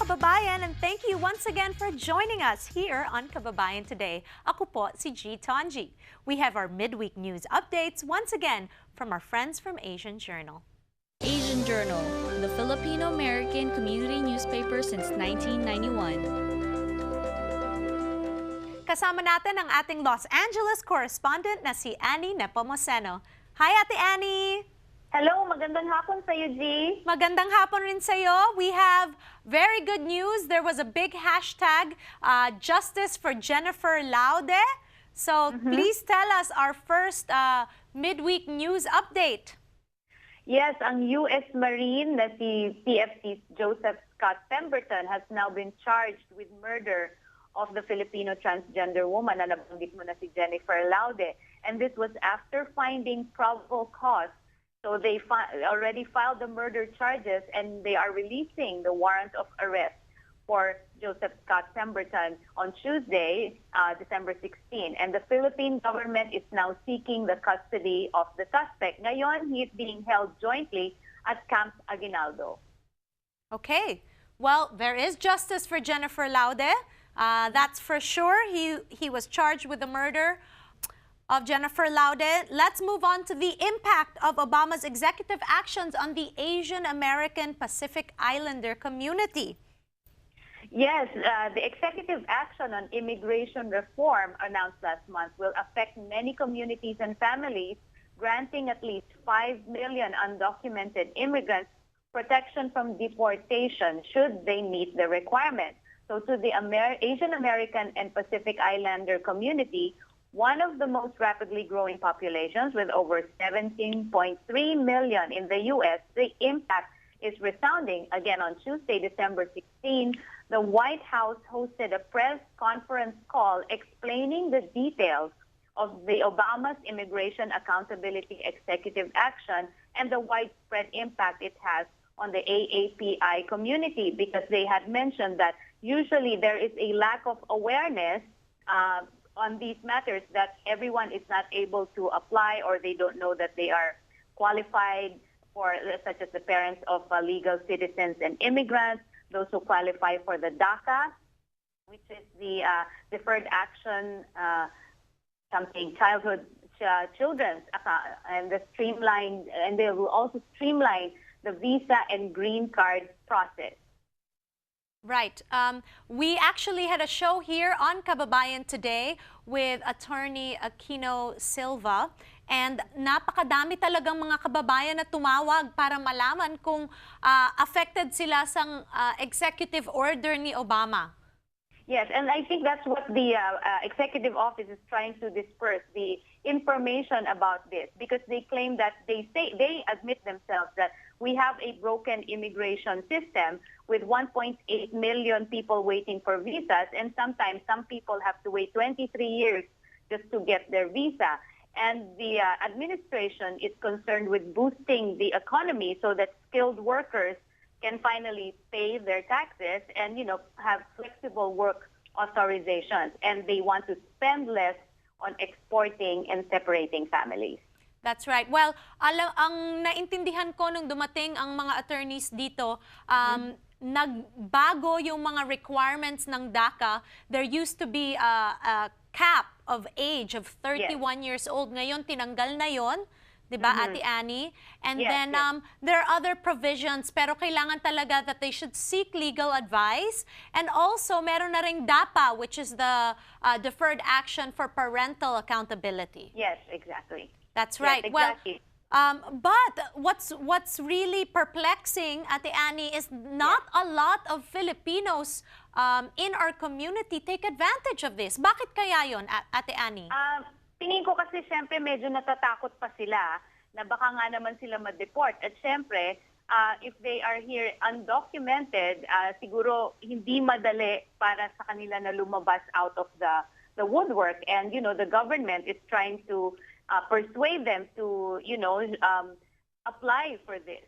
kababayan, and thank you once again for joining us here on Kababayan Today. Ako po si G. Tonji. We have our midweek news updates once again from our friends from Asian Journal. Asian Journal, the Filipino-American community newspaper since 1991. Kasama natin ang ating Los Angeles correspondent na si Annie Nepomuceno. Hi, Ate Annie! Hello, magandang hapon sa iyo, G. Magandang hapon rin sa iyo. We have very good news. There was a big hashtag, Justice for Jennifer Laude. So please tell us our first midweek news update. Yes, ang U.S. Marine na si PFC Joseph Scott Pemberton has now been charged with murder of the Filipino transgender woman na nabanggit mo na si Jennifer Laude. And this was after finding probable cause. So they already filed the murder charges and they are releasing the warrant of arrest for Joseph Scott Pemberton on Tuesday, December 16. And the Philippine government is now seeking the custody of the suspect. Ngayon, he is being held jointly at Camp Aguinaldo. Okay. Well, there is justice for Jennifer Laude. That's for sure. He was charged with the murder of Jennifer Laude. Let's move on to the impact of Obama's executive actions on the Asian American Pacific Islander community. Yes, the executive action on immigration reform announced last month will affect many communities and families, granting at least 5 million undocumented immigrants protection from deportation should they meet the requirements. So to the Asian American and Pacific Islander community, one of the most rapidly growing populations with over 17.3 million in the U.S., the impact is resounding. Again, on Tuesday, December 16, the White House hosted a press conference call explaining the details of the Obama's Immigration Accountability Executive Action and the widespread impact it has on the AAPI community, because they had mentioned that usually there is a lack of awareness on these matters, that everyone is not able to apply or they don't know that they are qualified for, such as the parents of legal citizens and immigrants, those who qualify for the DACA, which is the Deferred Action something childhood children's and the streamlined, and they will also streamline the visa and green card process. Right. We actually had a show here on Kababayan Today with Attorney Aquino Silva, and napakadami talagang mga kababayan na tumawag para malaman kung affected sila sa executive order ni Obama. Yes, and I think that's what the executive office is trying to disperse, the information about this, because they claim that they admit themselves that we have a broken immigration system with 1.8 million people waiting for visas, and sometimes some people have to wait 23 years just to get their visa. And the administration is concerned with boosting the economy so that skilled workers can finally pay their taxes and, you know, have flexible work authorizations. And they want to spend less on exporting and separating families. That's right. Well, ang naintindihan ko nung dumating ang mga attorneys dito, nagbago yung mga requirements ng DACA. There used to be a cap of age of 31 years old. Ngayon, tinanggal na yon. Diba, Ate Annie? And then there are other provisions, pero kailangan talaga that they should seek legal advice. And also, meron na ring DAPA, which is the Deferred Action for Parental Accountability. Yes, exactly. That's right. Yes, exactly. But what's really perplexing, Ate Annie, is not a lot of Filipinos in our community take advantage of this. Bakit kaya yon, Ate Annie? Tingin ko kasi siyempre medyo natatakot pa sila na baka nga naman sila ma-deport. At siyempre, if they are here undocumented, siguro hindi madali para sa kanila na lumabas out of the woodwork. And, you know, the government is trying to persuade them to, you know, apply for this.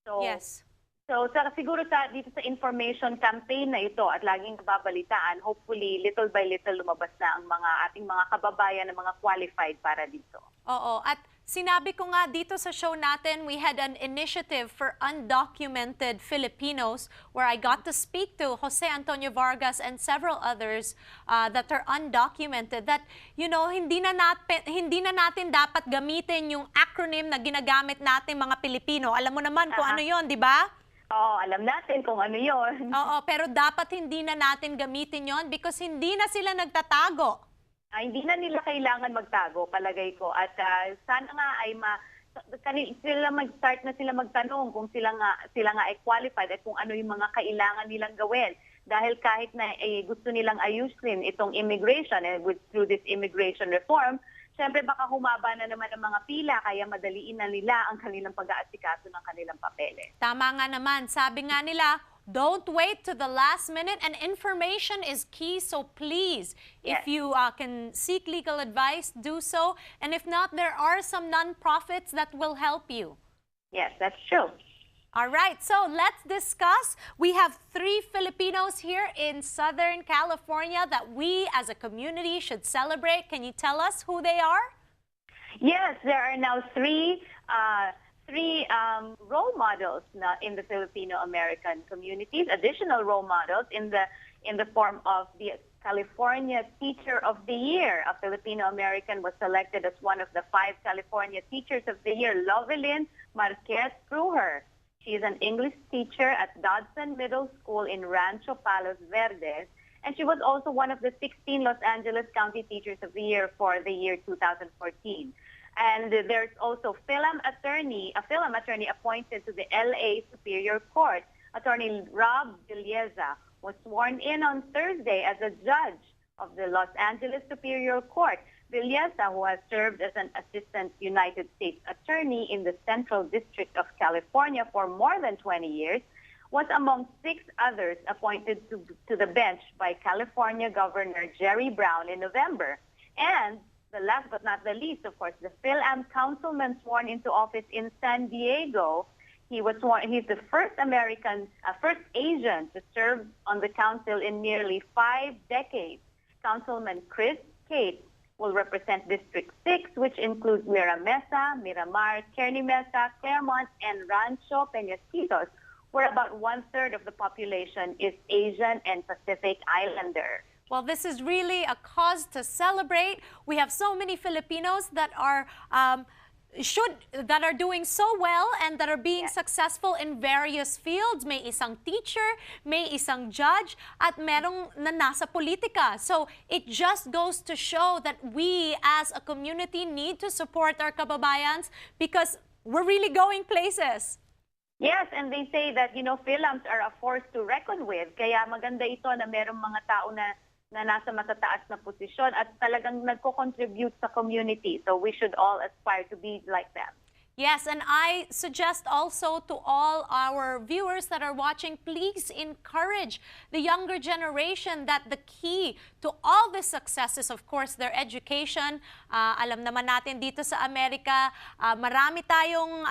So, yes. So siguro dito sa information campaign na ito at laging babalitaan, hopefully little by little lumabas na ang ating mga kababayan na mga qualified para dito. Oo, at Sinabi ko nga dito sa show natin, we had an initiative for undocumented Filipinos where I got to speak to Jose Antonio Vargas and several others that are undocumented that, you know, hindi na natin dapat gamitin yung acronym na ginagamit natin mga Pilipino. Alam mo naman kung ano yon, di ba? Oo, alam natin kung ano yon. Oo, pero dapat hindi na natin gamitin yon because hindi na sila nagtatago. Hindi na nila kailangan magtago, palagay ko. At sana nga ay mag-start na sila magtanong kung sila nga ay qualified at kung ano yung mga kailangan nilang gawin. Dahil kahit na gusto nilang ayusin itong immigration through this immigration reform, syempre baka humaba na naman ang mga pila kaya madaliin na nila ang kanilang pag-aasikaso ng kanilang papeles. Tama nga naman. Sabi nga nila, don't wait to the last minute, and information is key, so please, yes, if you can seek legal advice, do so. And if not, there are some non-profits that will help you. Yes, that's true. All right, so let's discuss. We have 3 Filipinos here in Southern California that we as a community should celebrate. Can you tell us who they are? Yes, there are now three role models in the Filipino-American communities, additional role models in the form of the California Teacher of the Year. A Filipino-American was selected as one of the 5 California Teachers of the Year, Lovelyn Marquez-Prueher. She is an English teacher at Dodson Middle School in Rancho Palos Verdes, and she was also one of the 16 Los Angeles County Teachers of the Year for the year 2014. And there's also a film attorney appointed to the LA Superior Court. Attorney Rob Villeza was sworn in on Thursday as a judge of the Los Angeles Superior Court. Villeza, who has served as an assistant United States attorney in the Central District of California for more than 20 years, was among 6 others appointed to the bench by California Governor Jerry Brown in November. And the last but not the least, of course, the Phil-Am councilman sworn into office in San Diego. He's the first Asian to serve on the council in nearly 5 decades. Councilman Cate will represent District 6, which includes Mira Mesa, Miramar, Kearny Mesa, Claremont, and Rancho Peñasquitos, where about 1/3 of the population is Asian and Pacific Islander. Well, this is really a cause to celebrate. We have so many Filipinos that are doing so well and that are being successful in various fields. May isang teacher, may isang judge, at merong na nasa politika. So it just goes to show that we as a community need to support our kababayans because we're really going places. Yes, and they say that, you know, Philams are a force to reckon with. Kaya maganda ito na merong mga tao na nasa matataas na posisyon at talagang nagko-contribute sa community. So we should all aspire to be like them. Yes, and I suggest also to all our viewers that are watching, please encourage the younger generation that the key to all the success is, of course, their education. Alam naman natin dito sa Amerika, marami tayong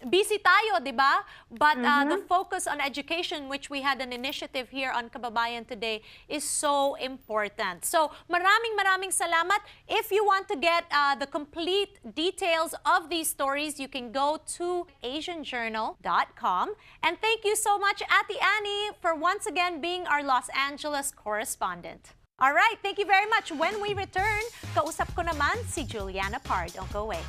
busy tayo, di ba? But the focus on education, which we had an initiative here on Kababayan Today, is so important. So maraming salamat. If you want to get the complete details of these stories, you can go to asianjournal.com. And thank you so much, Annie, for once again being our Los Angeles correspondent. All right, thank you very much. When we return, kausap ko naman si Juliana Parr. Don't go away.